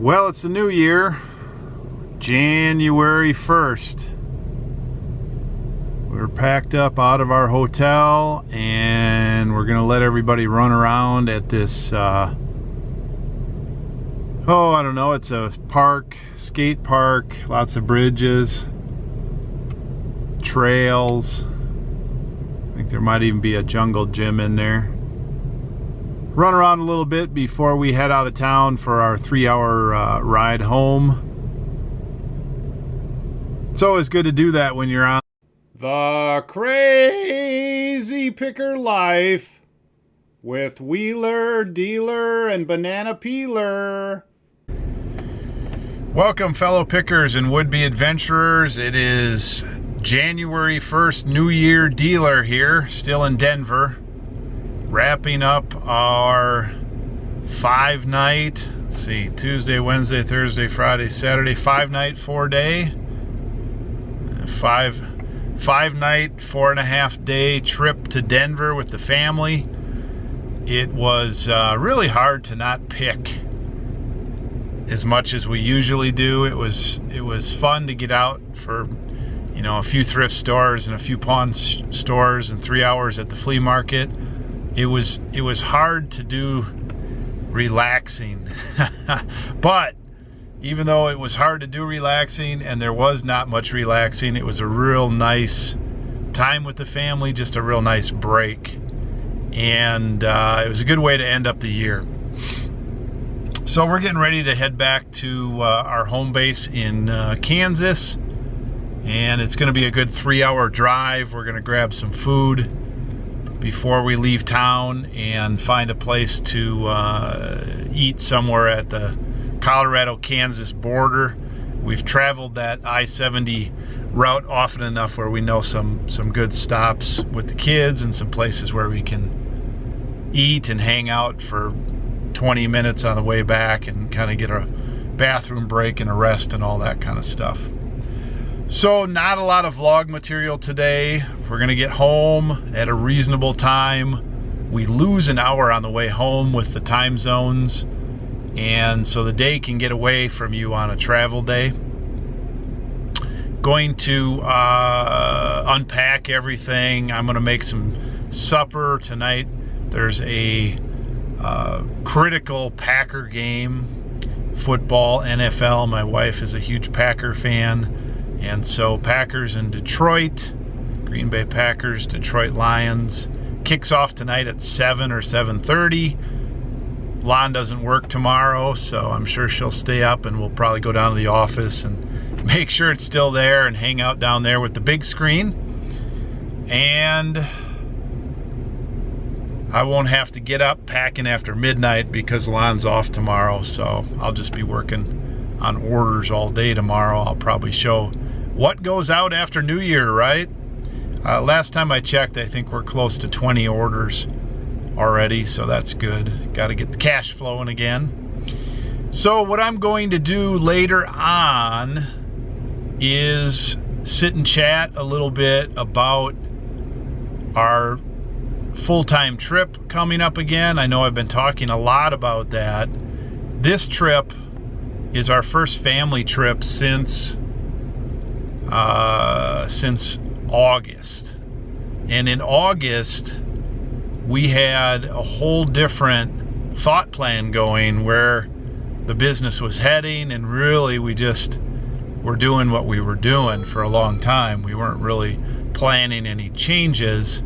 Well, it's the new year, January 1st. We're packed up out of our hotel and we're gonna let everybody run around at this, I don't know, it's a park, skate park, lots of bridges, trails. I think there might even be a jungle gym in there. Run around a little bit before we head out of town for our 3-hour ride home. It's always good to do that when you're on the Crazy Picker Life with Wheeler, Dealer, and Banana Peeler. Welcome, fellow pickers and would-be adventurers. It is January 1st, New Year Dealer here, still in Denver. Wrapping up our 5-night, let's see, Tuesday, Wednesday, Thursday, Friday, Saturday, 5-night, 4-day, 5-night, 4.5-day trip to Denver with the family. It was really hard to not pick as much as we usually do. It was fun to get out for, you know, a few thrift stores and a few pawn stores and 3 hours at the flea market. It was hard to do relaxing. But even though it was hard to do relaxing and there was not much relaxing, it was a real nice time with the family, just a real nice break. And it was a good way to end up the year. So we're getting ready to head back to our home base in Kansas. And it's going to be a good 3-hour drive. We're going to grab some food before we leave town and find a place to eat somewhere at the Colorado-Kansas border. We've traveled that I-70 route often enough where we know some good stops with the kids and some places where we can eat and hang out for 20 minutes on the way back and kind of get a bathroom break and a rest and all that kind of stuff. So not a lot of vlog material today. We're gonna get home at a reasonable time. We lose an hour on the way home with the time zones, and so the day can get away from you on a travel day. Going to unpack everything. I'm gonna make some supper tonight. There's a critical Packer game, football, NFL. My wife is a huge Packer fan. And so Packers in Detroit, Green Bay Packers, Detroit Lions, kicks off tonight at 7 or 7:30. Lon doesn't work tomorrow, so I'm sure she'll stay up and we'll probably go down to the office and make sure it's still there and hang out down there with the big screen. And I won't have to get up packing after midnight because Lon's off tomorrow, so I'll just be working on orders all day tomorrow. I'll probably show what goes out after New Year, right? Last time I checked, I think we're close to 20 orders already, so that's good. Got to get the cash flowing again. So what I'm going to do later on is sit and chat a little bit about our full-time trip coming up again. I know I've been talking a lot about that. This trip is our first family trip since August. And in August, we had a whole different thought plan going where the business was heading, and really we just were doing what we were doing for a long time. We weren't really planning any changes.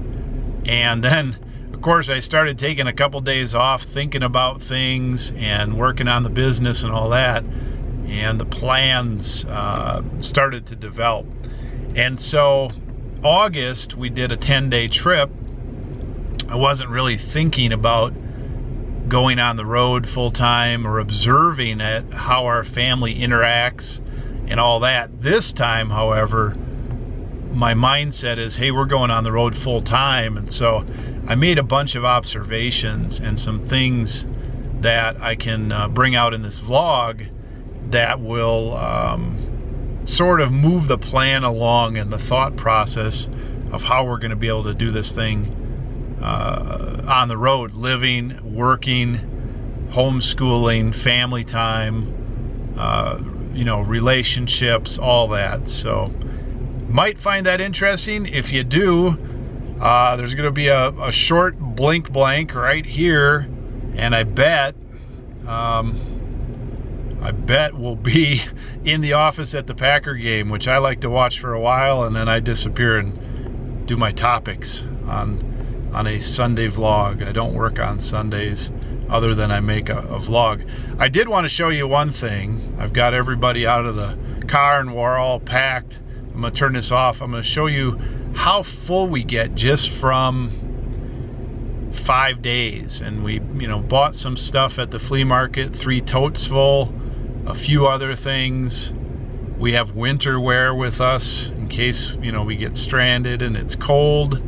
And then, of course, I started taking a couple days off, thinking about things and working on the business and all that. And the plans started to develop. And so August, we did a 10-day trip. I wasn't really thinking about going on the road full-time or observing it, how our family interacts and all that. This time, however, my mindset is, hey, we're going on the road full-time. And so I made a bunch of observations and some things that I can bring out in this vlog that will sort of move the plan along and the thought process of how we're going to be able to do this thing on the road, living, working, homeschooling, family time, you know, relationships, all that. So might find that interesting. If you do, there's going to be a short blink blank right here, and I bet we'll be in the office at the Packer game, which I like to watch for a while, and then I disappear and do my topics on a Sunday vlog. I don't work on Sundays other than I make a vlog. I did want to show you one thing. I've got everybody out of the car and we're all packed. I'm going to turn this off. I'm going to show you how full we get just from 5 days. And we, you know, bought some stuff at the flea market, 3 totes full, a few other things. We have winter wear with us in case, you know, we get stranded and it's cold,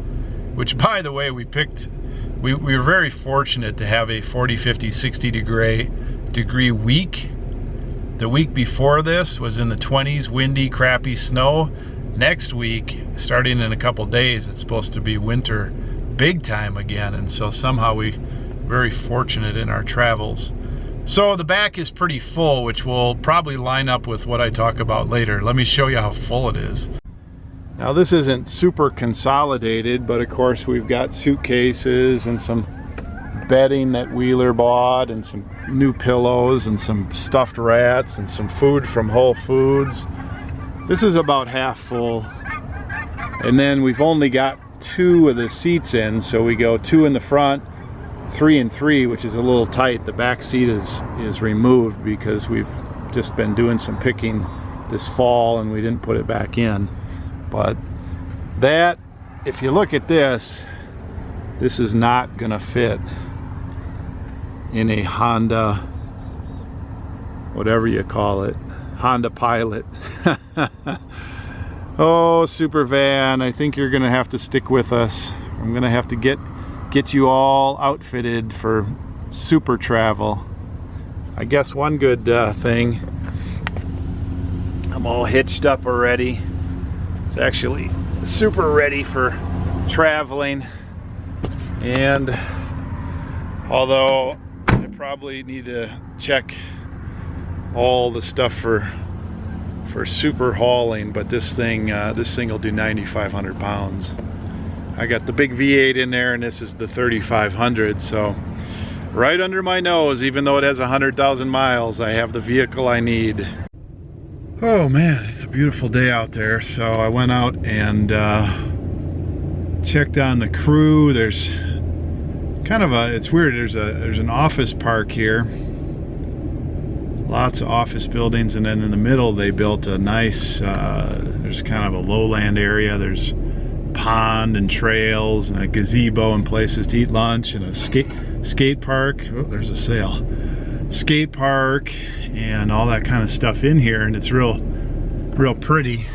which, by the way, we were very fortunate to have a 40, 50, 60 degree week. The week before this was in the 20s, windy, crappy snow. Next week, starting in a couple days, it's supposed to be winter big time again, and so somehow we very fortunate in our travels. So the back is pretty full, which will probably line up with what I talk about later. Let me show you how full it is. Now this isn't super consolidated, but of course we've got suitcases and some bedding that Wheeler bought and some new pillows and some stuffed rats and some food from Whole Foods. This is about half full. And then we've only got 2 of the seats in, so we go 2 in the front, 3 and 3, which is a little tight. The back seat is removed because we've just been doing some picking this fall and we didn't put it back in. But that, if you look at this is not gonna fit in a Honda, whatever you call it, Honda Pilot. Oh, super van, I think you're gonna have to stick with us. I'm gonna have to get you all outfitted for super travel. I guess one good thing, I'm all hitched up already. It's actually super ready for traveling, and although I probably need to check all the stuff for super hauling, but this thing will do 9,500 pounds. I got the big V8 in there, and this is the 3,500, so right under my nose, even though it has 100,000 miles, I have the vehicle I need. Oh man, it's a beautiful day out there. So I went out and checked on the crew. There's kind of it's weird, there's an office park here, lots of office buildings, and then in the middle they built a nice there's kind of a lowland area. There's pond and trails and a gazebo and places to eat lunch, and a skate park. Oh, there's a sail. Skate park and all that kind of stuff in here, and it's real pretty.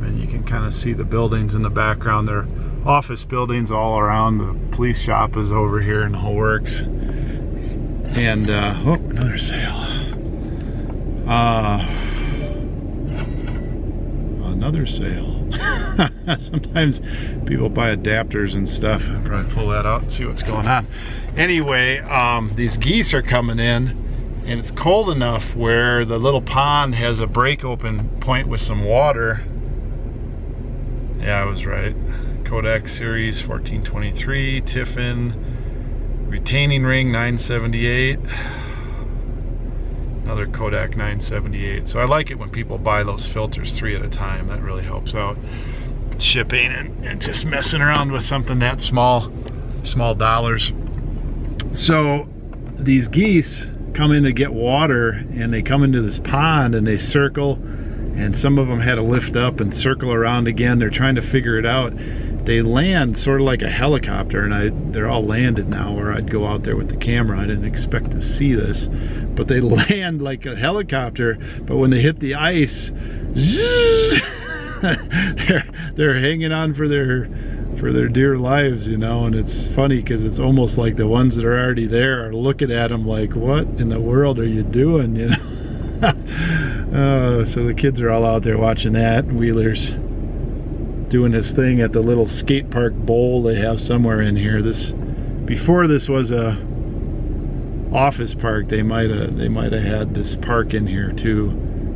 And you can kind of see the buildings in the background. They're office buildings all around. The police shop is over here and the whole works. And oh, another sail. Another sail. Sometimes people buy adapters and stuff. I'll probably pull that out and see what's going on. Anyway, these geese are coming in, and it's cold enough where the little pond has a break open point with some water. Yeah, I was right. Kodak Series 1423, Tiffin, retaining ring 978, another Kodak 978. So I like it when people buy those filters 3 at a time. That really helps out shipping and just messing around with something that small dollars. So these geese come in to get water, and they come into this pond and they circle, and some of them had to lift up and circle around again. They're trying to figure it out. They land sort of like a helicopter, and they're all landed now, or I'd go out there with the camera. I didn't expect to see this, but they land like a helicopter, but when they hit the ice, they're hanging on for their dear lives, you know. And it's funny because it's almost like the ones that are already there are looking at them like, what in the world are you doing, you know? So the kids are all out there watching that. Wheeler's doing his thing at the little skate park bowl they have somewhere in here. Before this was a office park, they might have had this park in here too,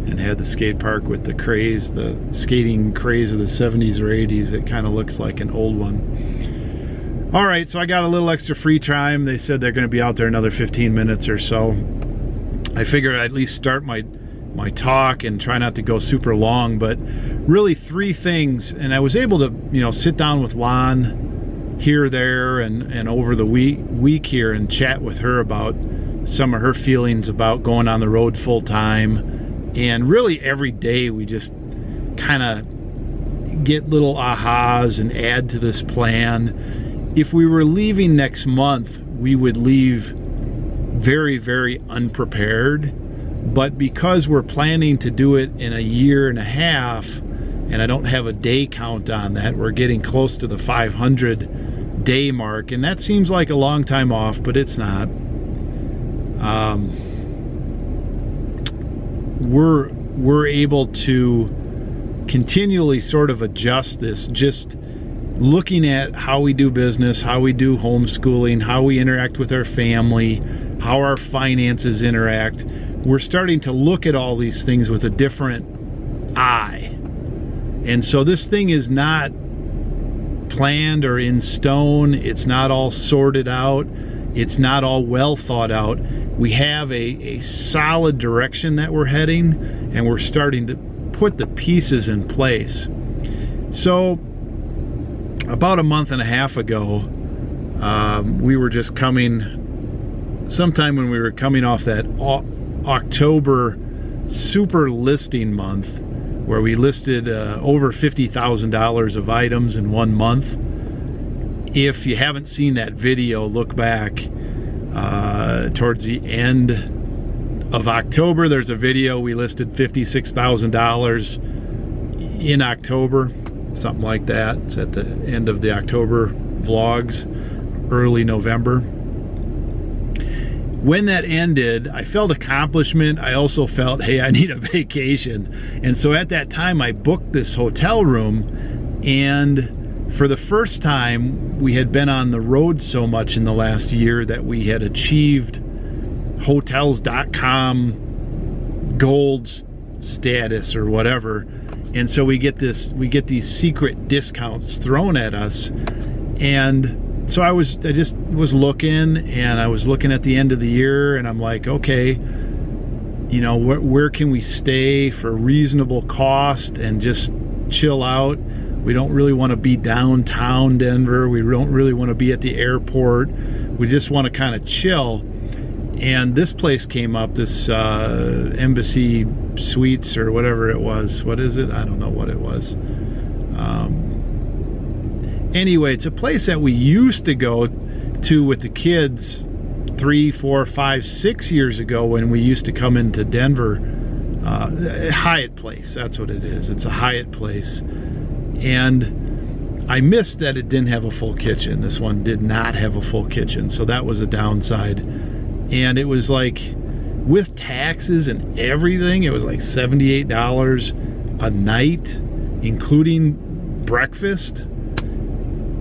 and had the skate park with the craze, the skating craze of the 70s or 80s. It kind of looks like an old one. All right, so I got a little extra free time. They said they're going to be out there another 15 minutes or so. I figured I'd at least start my talk and try not to go super long, but really 3 things. And I was able to, you know, sit down with Lon here, there, and over the week here and chat with her about some of her feelings about going on the road full time. And really every day we just kind of get little ahas and add to this plan. If we were leaving next month, we would leave very, very unprepared. But because we're planning to do it in a year and a half, and I don't have a day count on that, we're getting close to the 500 day mark, and that seems like a long time off, but it's not. We're able to continually sort of adjust this, just looking at how we do business, how we do homeschooling, how we interact with our family, how our finances interact. We're starting to look at all these things with a different eye. And so this thing is not planned or in stone. It's not all sorted out. It's not all well thought out. We have a solid direction that we're heading, and we're starting to put the pieces in place. So about a month and a half ago, we were just sometime when we were coming off that October super listing month, where we listed over $50,000 of items in one month. If you haven't seen that video, look back towards the end of October. There's a video. We listed $56,000 in October, something like that. It's at the end of the October vlogs, early November. When that ended, I felt accomplishment. I also felt, hey, I need a vacation. And so at that time, I booked this hotel room, and for the first time, we had been on the road so much in the last year that we had achieved Hotels.com gold status or whatever. And so we get these secret discounts thrown at us. And so I just was looking, and I was looking at the end of the year, and I'm like, okay, you know, where can we stay for reasonable cost and just chill out? We don't really want to be downtown Denver. We don't really want to be at the airport. We just want to kind of chill. And this place came up, this Embassy Suites or whatever it was. What is it? I don't know what it was. Anyway, it's a place that we used to go to with the kids 3, 4, 5, 6 years ago when we used to come into Denver. Hyatt place, that's what it is. It's a Hyatt place. And I missed that it didn't have a full kitchen. This one did not have a full kitchen, so that was a downside. And it was like, with taxes and everything, it was like $78 a night, including breakfast.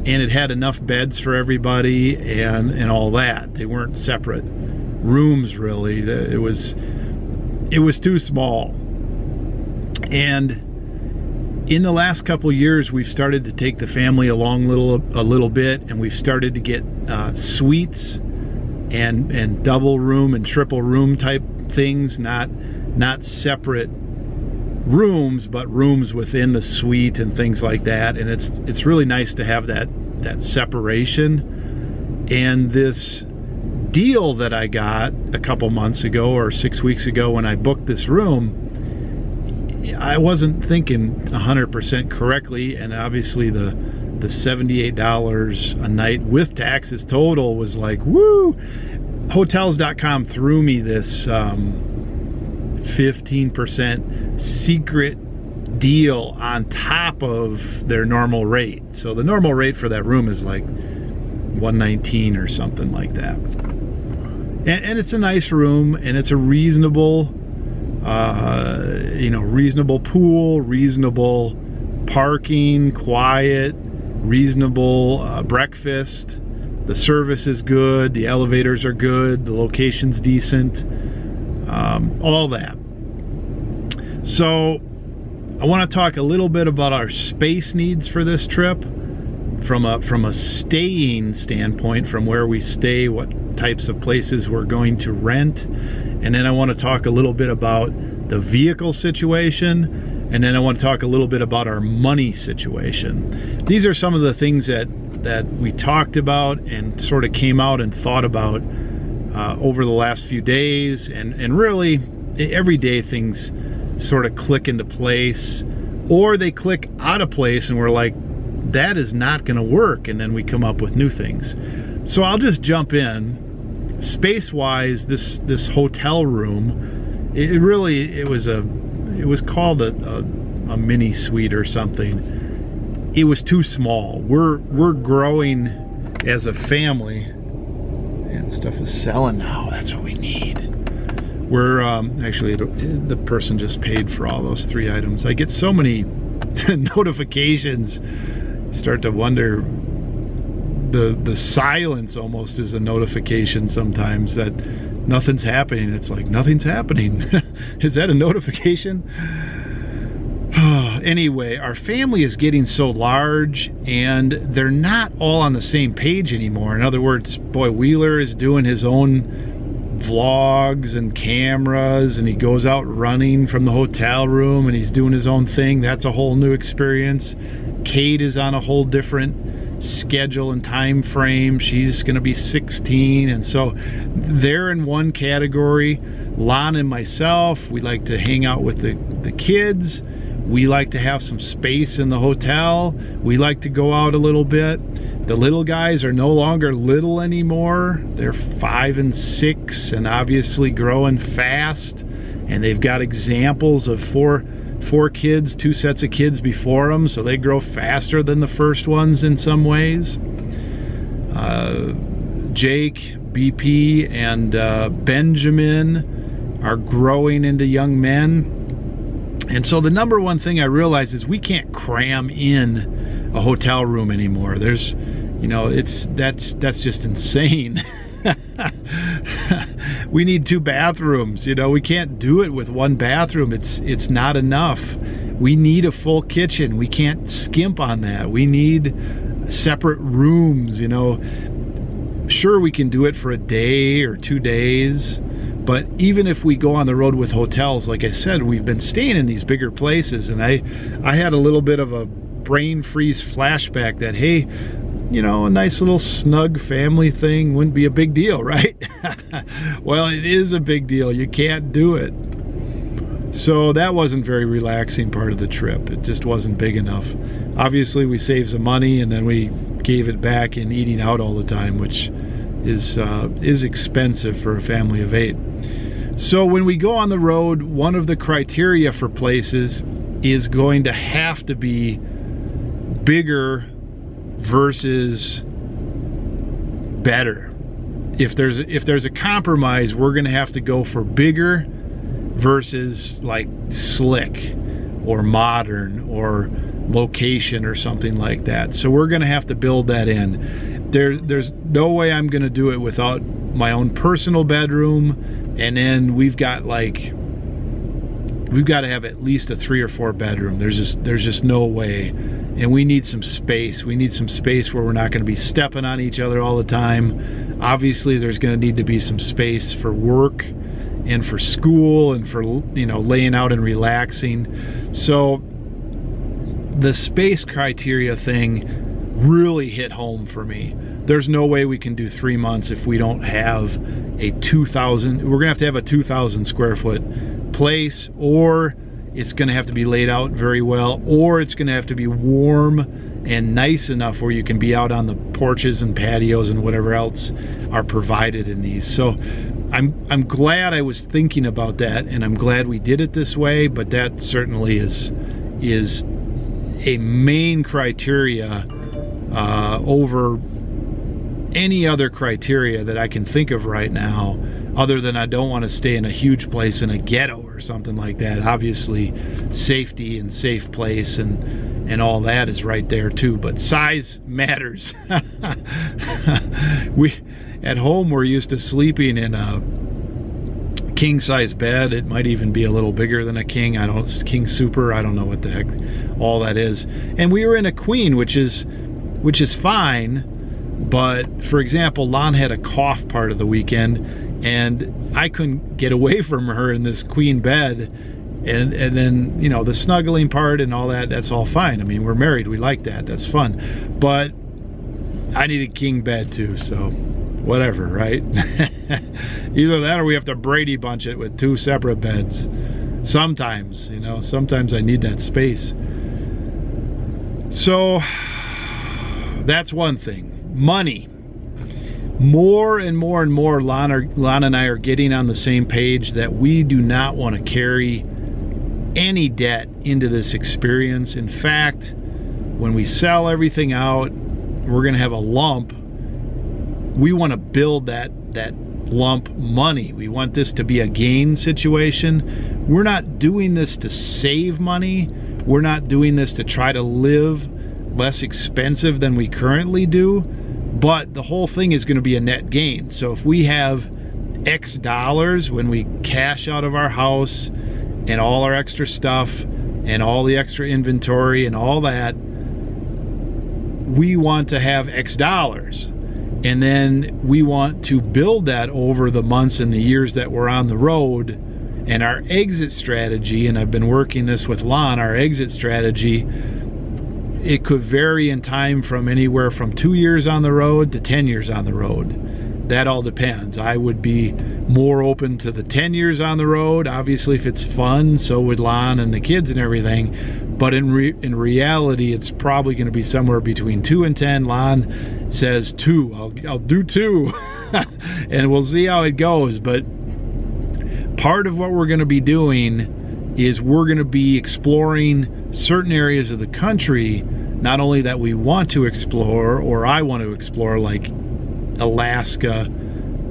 And it had enough beds for everybody and all that. They weren't separate rooms, really. It was too small. And in the last couple years, we've started to take the family along a little bit, and we've started to get suites and double room and triple room type things, not separate rooms, but rooms within the suite and things like that. And it's really nice to have that separation. And this deal that I got a couple months ago or 6 weeks ago when I booked this room, I wasn't thinking 100% correctly, and obviously the $78 a night with taxes total was like, woo! Hotels.com threw me this 15% secret deal on top of their normal rate. So the normal rate for that room is like $119 or something like that. And it's a nice room, and it's a reasonable, reasonable pool, reasonable parking, quiet, reasonable breakfast. The service is good, the elevators are good, the location's decent, all that. So I want to talk a little bit about our space needs for this trip from a staying standpoint, from where we stay, what types of places we're going to rent, and then I want to talk a little bit about the vehicle situation, and then I want to talk a little bit about our money situation. These are some of the things that we talked about and sort of came out and thought about over the last few days, and really every day things sort of click into place, or they click out of place and we're like, that is not going to work, and then we come up with new things. So I'll just jump in. Space-wise, this hotel room, it was called a mini suite or something. It was too small. We're growing as a family, and stuff is selling now. That's what we need. We're actually, the person just paid for all those 3 items. I get so many notifications. Start to wonder, the silence almost is a notification sometimes, that nothing's happening. It's like, nothing's happening. Is that a notification? Anyway, our family is getting so large, and they're not all on the same page anymore. In other words, boy, Wheeler is doing his own vlogs and cameras, and he goes out running from the hotel room, and he's doing his own thing. That's a whole new experience. Kate is on a whole different schedule and time frame. She's going to be 16, and so they're in one category. Lon and myself, we like to hang out with the kids. We like to have some space in the hotel. We like to go out a little bit. The little guys are no longer little anymore. They're 5 and 6, and obviously growing fast, and they've got examples of four kids, 2 sets of kids before them, so they grow faster than the first ones in some ways. Jake, BP, and Benjamin are growing into young men. And so the number one thing I realize is we can't cram in a hotel room anymore. There's, that's just insane. We need 2 bathrooms. We can't do it with 1 bathroom. It's not enough. We need a full kitchen. We can't skimp on that. We need separate rooms. Sure, we can do it for a day or 2 days, but even if we go on the road with hotels, like I said, we've been staying in these bigger places, and I had a little bit of a brain freeze flashback that, hey, a nice little snug family thing wouldn't be a big deal, right? Well, it is a big deal. You can't do it. So that wasn't very relaxing part of the trip. It just wasn't big enough. Obviously, we saved some money, and then we gave it back in eating out all the time, which is expensive for a family of 8. So when we go on the road, one of the criteria for places is going to have to be bigger versus better. If there's a compromise, we're going to have to go for bigger versus like slick or modern or location or something like that. So we're going to have to build that in. There's no way I'm going to do it without my own personal bedroom, and then we've got to have at least a 3 or 4 bedroom. There's just no way. And we need some space. We need some space where we're not going to be stepping on each other all the time. Obviously, there's going to need to be some space for work and for school and for, laying out and relaxing. So the space criteria thing really hit home for me. There's no way we can do 3 months if we don't have a 2,000, we're going to have a 2,000 square foot place, or it's going to have to be laid out very well, or it's going to have to be warm and nice enough where you can be out on the porches and patios and whatever else are provided in these. So I'm glad I was thinking about that, and I'm glad we did it this way, but that certainly is a main criteria over any other criteria that I can think of right now, other than I don't want to stay in a huge place in a ghetto or something like that. Obviously, safety and safe place and and all that is right there too. But size matters. At home, we're used to sleeping in a king size bed. It might even be a little bigger than a king. King super. I don't know what the heck all that is. And we were in a queen, which is fine. But for example, Lon had a cough part of the weekend, and I couldn't get away from her in this queen bed. And then, you know, the snuggling part and all that, that's all fine. I mean, we're married, we like that, that's fun. But I need a king bed too, so whatever, right? Either that or we have to Brady Bunch it with 2 separate beds. Sometimes, you know, sometimes I need that space. So that's one thing. Money. More and more and more, Lon and I are getting on the same page that we do not want to carry any debt into this experience. In fact, when we sell everything out, we're going to have a lump. We want to build that lump money. We want this to be a gain situation. We're not doing this to save money. We're not doing this to try to live less expensive than we currently do. But the whole thing is going to be a net gain. So if we have X dollars when we cash out of our house and all our extra stuff and all the extra inventory and all that, we want to have X dollars. And then we want to build that over the months and the years that we're on the road. And our exit strategy, and I've been working this with Lon, our exit strategy, it could vary in time from anywhere from 2 years on the road to 10 years on the road. That all depends. I would be more open to the 10 years on the road. Obviously, if it's fun, so would Lon and the kids and everything. But in reality, it's probably going to be somewhere between 2 and 10. Lon says 2. I'll do 2. And we'll see how it goes. But part of what we're going to be doing is we're going to be exploring certain areas of the country, not only that we want to explore, or I want to explore, like Alaska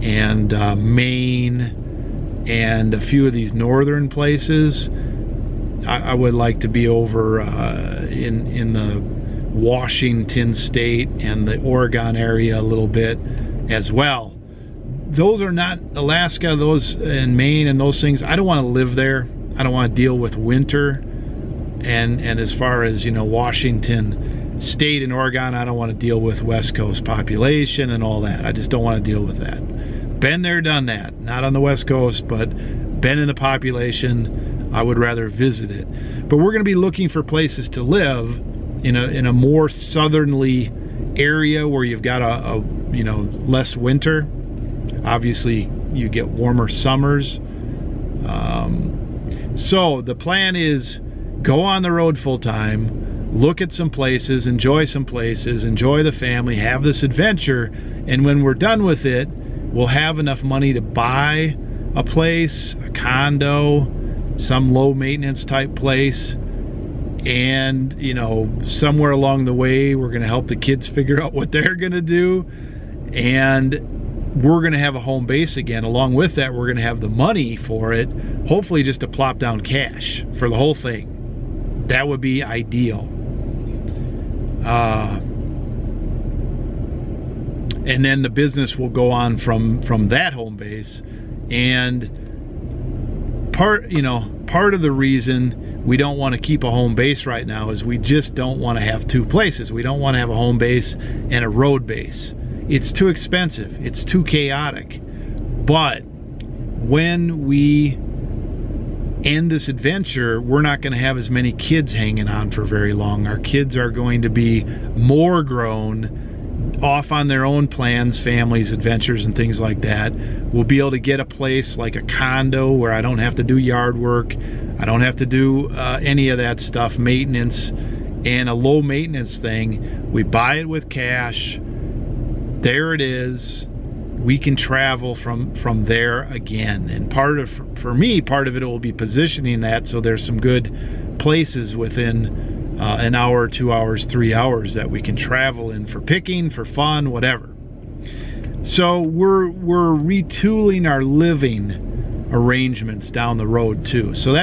and Maine and a few of these northern places. I would like to be over in the Washington state and the Oregon area a little bit as well. Those are not Alaska, those and Maine and those things. I don't want to live there. I don't want to deal with winter. And as far as, you know, Washington state and Oregon, I don't want to deal with West Coast population and all that. I just don't want to deal with that. Been there, done that. Not on the West Coast, but been in the population. I would rather visit it. But we're going to be looking for places to live in a more southerly area where you've got a you know, less winter. Obviously, you get warmer summers. So the plan is go on the road full time, look at some places, enjoy the family, have this adventure, and when we're done with it, we'll have enough money to buy a place, a condo, some low maintenance type place, and, you know, somewhere along the way, we're going to help the kids figure out what they're going to do, and we're going to have a home base again. Along with that, we're going to have the money for it, hopefully just to plop down cash for the whole thing. That would be ideal. And then the business will go on from that home base. And part of the reason we don't want to keep a home base right now is we just don't want to have 2 places. We don't want to have a home base and a road base. It's too expensive. It's too chaotic. But when we end this adventure, we're not going to have as many kids hanging on for very long. Our kids are going to be more grown, off on their own plans, families, adventures, and things like that. We'll be able to get a place like a condo where I don't have to do yard work. I don't have to do any of that stuff, maintenance, and a low maintenance thing. We buy it with cash. There it is. We can travel from there again. And for me, part of it will be positioning that so there's some good places within an hour, 2 hours, 3 hours that we can travel in for picking, for fun, whatever. So we're retooling our living arrangements down the road too. So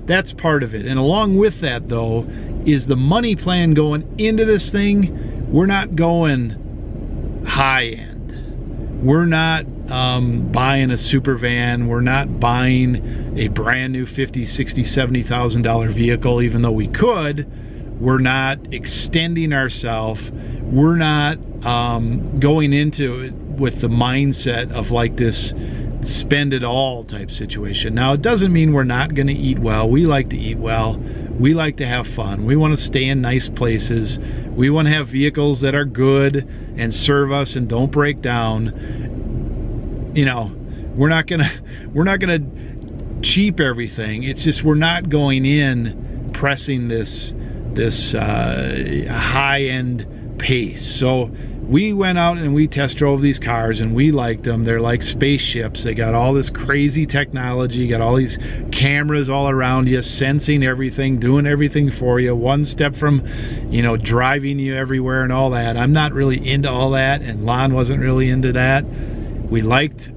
that's part of it. And along with that, though, is the money plan going into this thing. We're not going high end. We're not buying a super van. We're not buying a brand new $50,000, $60,000, $70,000 vehicle, even though we could. We're not extending ourselves. We're not going into it with the mindset of like this spend it all type situation. Now, it doesn't mean we're not going to eat well. We like to eat well. We like to have fun. We want to stay in nice places. We want to have vehicles that are good and serve us and don't break down. You know, we're not gonna cheap everything. It's just we're not going in pressing this high-end pace. So we went out and we test drove these cars and we liked them. They're like spaceships. They got all this crazy technology, got all these cameras all around you, sensing everything, doing everything for you, one step from, you know, driving you everywhere and all that. I'm not really into all that, and Lon wasn't really into that. We liked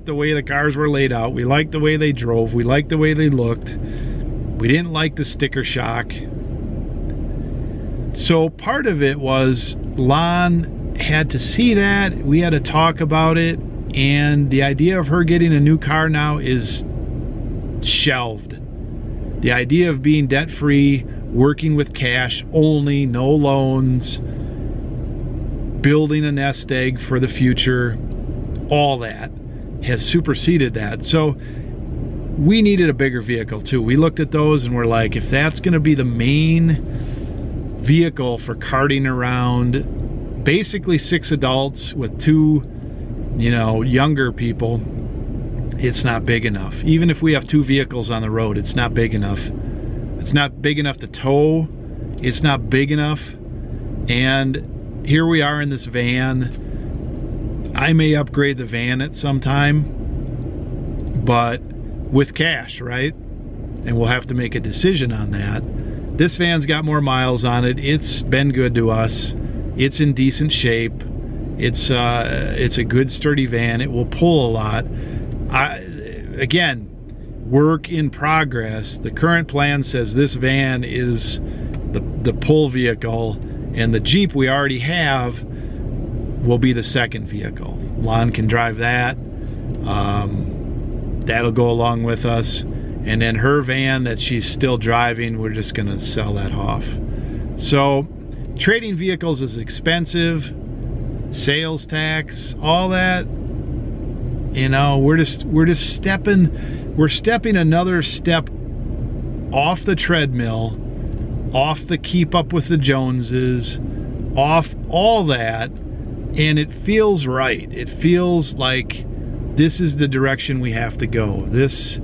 the way the cars were laid out. We liked the way they drove. We liked the way they looked. We didn't like the sticker shock. So part of it was Lon had to see that. We had to talk about it. And the idea of her getting a new car now is shelved. The idea of being debt-free, working with cash only, no loans, building a nest egg for the future, all that has superseded that. So we needed a bigger vehicle too. We looked at those and we're like, if that's going to be the main vehicle for carting around basically 6 adults with 2, you know, younger people, it's not big enough. Even if we have 2 vehicles on the road, it's not big enough. It's not big enough to tow. It's not big enough. And here we are in this van. I may upgrade the van at some time, but with cash, right? And we'll have to make a decision on that. This van's got more miles on it. It's been good to us. It's in decent shape. It's a good sturdy van. It will pull a lot. Again, work in progress. The current plan says this van is the pull vehicle, and the Jeep we already have will be the second vehicle. Lon can drive that. That'll go along with us. And then her van that she's still driving, we're just going to sell that off. So trading vehicles is expensive. Sales tax, all that. You know, we're stepping another step off the treadmill, off the keep up with the Joneses, off all that, and it feels right. It feels like this is the direction we have to go. This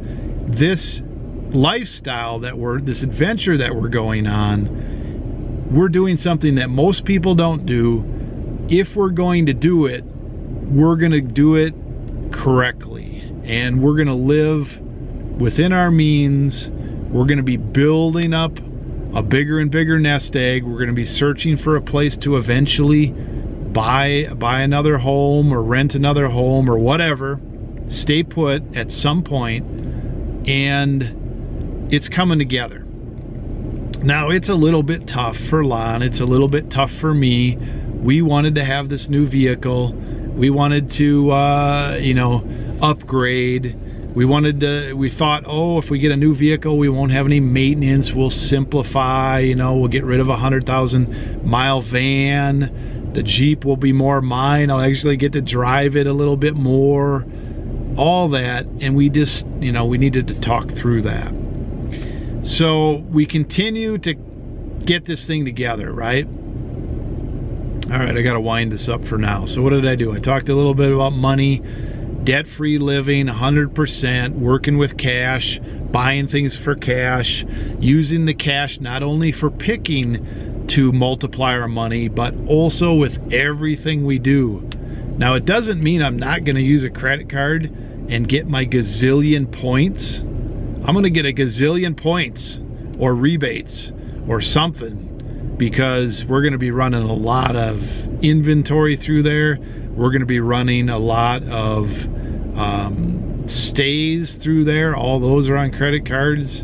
lifestyle this adventure that we're going on, we're doing something that most people don't do. If we're going to do it, we're going to do it correctly, and we're going to live within our means. We're going to be building up a bigger and bigger nest egg. We're going to be searching for a place to eventually buy another home or rent another home or whatever, stay put at some point, and it's coming together. Now, it's a little bit tough for Lon. It's a little bit tough for me. We wanted to have this new vehicle. We wanted to, upgrade. We thought, oh, if we get a new vehicle, we won't have any maintenance. We'll simplify, we'll get rid of a 100,000 mile van. The Jeep will be more mine. I'll actually get to drive it a little bit more. All that. And we just, we needed to talk through that. So we continue to get this thing together, right? All right, I got to wind this up for now. So what did I do? I talked a little bit about money, debt-free living, 100%, working with cash, buying things for cash, using the cash not only for picking to multiply our money, but also with everything we do. Now, it doesn't mean I'm not going to use a credit card and get my gazillion points. I'm going to get a gazillion points or rebates or something, because we're going to be running a lot of inventory through there. We're going to be running a lot of stays through there. All those are on credit cards.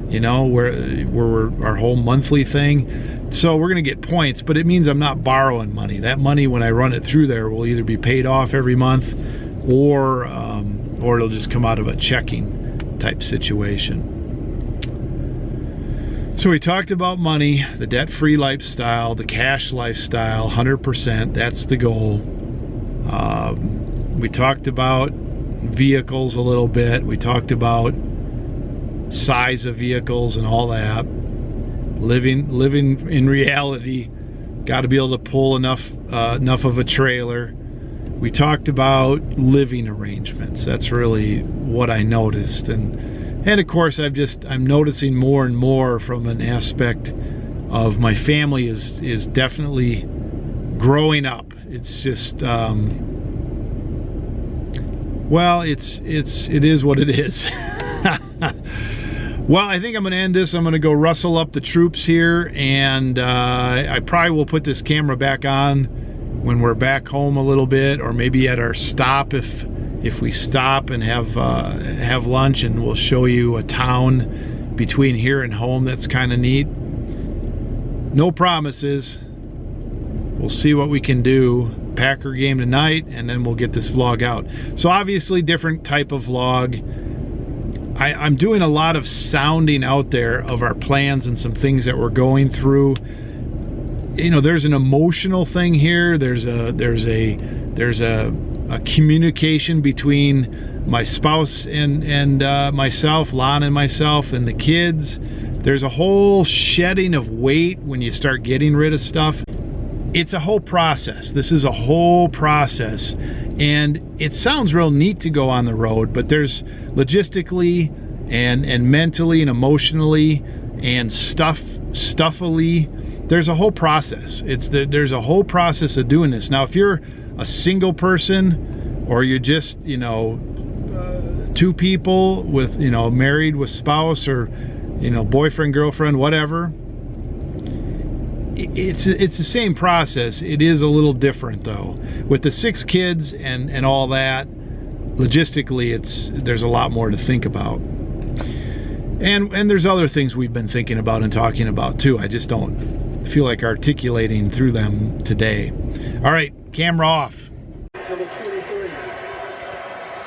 you know, where our whole monthly thing. So we're going to get points, but it means I'm not borrowing money. That money, when I run it through there, will either be paid off every month, or it'll just come out of a checking type situation. So we talked about money, the debt-free lifestyle, the cash lifestyle, 100%. That's the goal. We talked about vehicles a little bit. We talked about size of vehicles and all that. Living in reality. Got to be able to pull enough of a trailer. We talked about living arrangements. That's really what I noticed, and of course I'm noticing more and more from an aspect of my family is definitely growing up. It's just well, it is what it is. Well, I think I'm going to end this. I'm going to go rustle up the troops here, and I probably will put this camera back on when we're back home a little bit, or maybe at our stop if we stop and have lunch, and we'll show you a town between here and home that's kind of neat. No promises. We'll see what we can do. Packer game tonight, and then we'll get this vlog out. So obviously different type of vlog. I'm doing a lot of sounding out there of our plans and some things that we're going through. You know, there's an emotional thing here. There's a communication between my spouse and myself, Lon and myself, and the kids. There's a whole shedding of weight when you start getting rid of stuff. It's a whole process. This is a whole process, and it sounds real neat to go on the road, but there's logistically and mentally and emotionally and stuffily, there's a whole process. There's a whole process of doing this. Now, if you're a single person, or you're just, you know, two people with, you know, married with spouse, or, you know, boyfriend, girlfriend, whatever, it's the same process. It is a little different though. With the 6 kids and all that, logistically there's a lot more to think about. And there's other things we've been thinking about and talking about too. I just don't feel like articulating through them today. All right, camera off.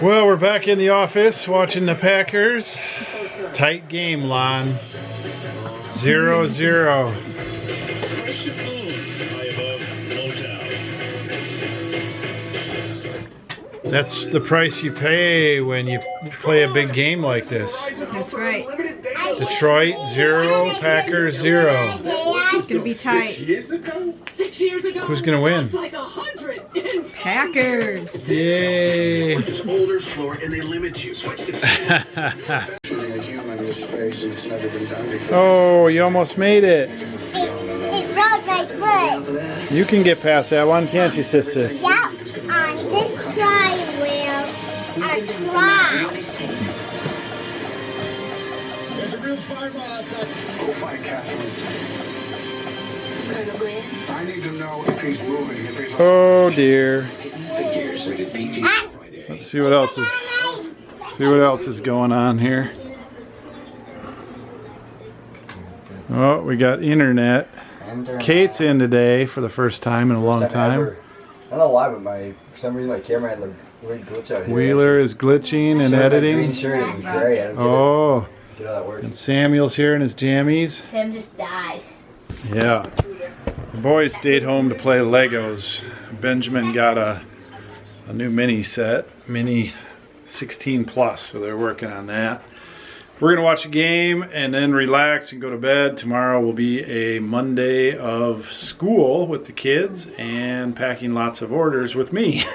Well, we're back in the office watching the Packers. Tight game, Lon. 0-0. That's the price you pay when you play a big game like this. That's right. Detroit 0, Packers 0. It's going to be tight. 6 years ago, who's going to win? like 100. Packers. Yay. Older, slower, and they limit you. Switch to Oh, you almost made it. It broke my foot. You can get past that one, can't you, sisters? Yep. On this try wheel, a try. There's a real fireball outside. Go find Catherine. I need to know if he's moving. If he's Oh dear. Let's see what else is going on here. Oh, we got internet. Kate's in today for the first time in a long time. I don't know why, but for some reason my camera had a weird glitch out here. Wheeler is glitching and editing. Green shirt is gray. I don't get how that works. And Samuel's here in his jammies. Sam just died. Yeah. The boys stayed home to play Legos. Benjamin got a new mini set, mini 16 plus, so they're working on that. We're gonna watch a game and then relax and go to bed. Tomorrow will be a Monday of school with the kids and packing lots of orders with me.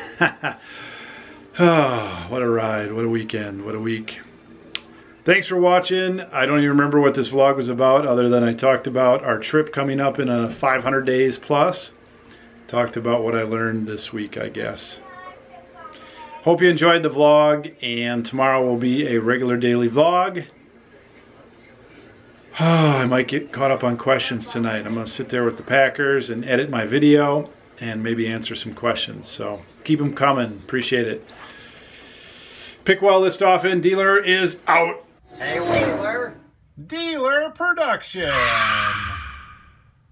Oh, what a ride, what a weekend, what a week. Thanks for watching. I don't even remember what this vlog was about, other than I talked about our trip coming up in a 500 days plus. Talked about what I learned this week, I guess. Hope you enjoyed the vlog, and tomorrow will be a regular daily vlog. I might get caught up on questions tonight. I'm going to sit there with the Packers and edit my video and maybe answer some questions. So keep them coming. Appreciate it. Pick Well List Off-In Dealer is out. Hey, Wheeler, Dealer Production.